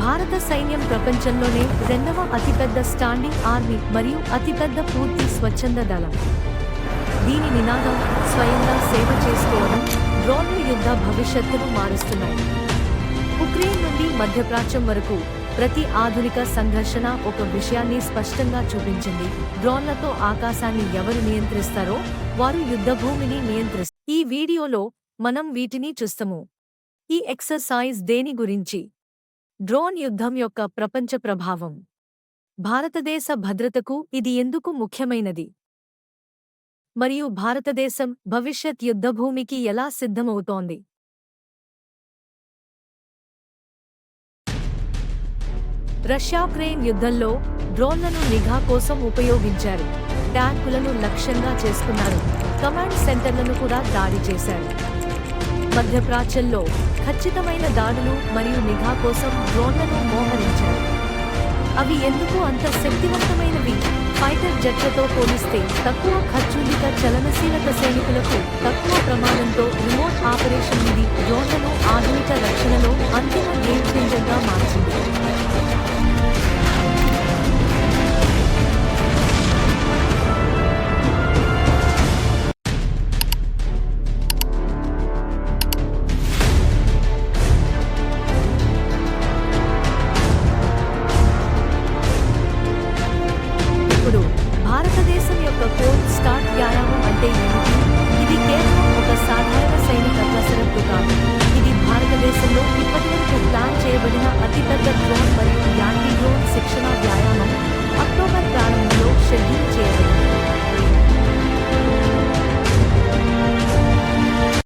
భారత సైన్యం ప్రపంచంలోనే రెండవ అతిపెద్ద స్టాండింగ్ ఆర్మీ మరియు అతిపెద్ద పూర్తి స్వచ్ఛంద దళం. దీని నినాదం స్వయంగా సేవ చేసుకోవడం. డ్రోన్లు యుద్ధ భవిష్యత్తును మారుస్తున్నాయి. ఉక్రెయిన్ నుండి మధ్యప్రాచ్యం వరకు ప్రతి ఆధునిక సంఘర్షణ ఒక విషయాన్ని స్పష్టంగా చూపించింది: డ్రోన్లతో ఆకాశాన్ని ఎవరు నియంత్రిస్తారో వారు యుద్ధభూమిని నియంత్రిస్తారు. ఈ వీడియోలో మనం వీటిని చూస్తాము. ఈ ఎక్సర్సైజ్ దేని గురించి? డ్రోన్ యుద్ధం యొక్క ప్రపంచ ప్రభావం. భారతదేశ భద్రతకు ఇది ఎందుకు ముఖ్యమైనది? మరియు భారతదేశం భవిష్యత్ యుద్ధభూమికి ఎలా సిద్ధమవుతోంది? రష్యా-ఉక్రెయిన్ యుద్ధంలో డ్రోన్లను నిఘా కోసం ఉపయోగించారు. ట్యాంకులను లక్ష్యంగా చేసుకున్నారు. కమాండ్ సెంటర్లను కూడా దాడి చేశారు. మధ్యప్రాచ్యంలో ఖచ్చితమైన దాడులు మరియు నిఘా కోసం డ్రోన్లను మోహరించారు. అవి ఎందుకు అంత శక్తివంతమైనవి? ఫైటర్ జెట్లతో పోలిస్తే తక్కువ ఖర్చుండిక చలనశీలత, సైనికులకు తక్కువ ప్రమాదంతో రిమోట్ ఆపరేషన్. ఇది డ్రోన్లను ఆధునిక రక్షణలో అంతిమ గేమ్ చేంజర్గా మార్చింది.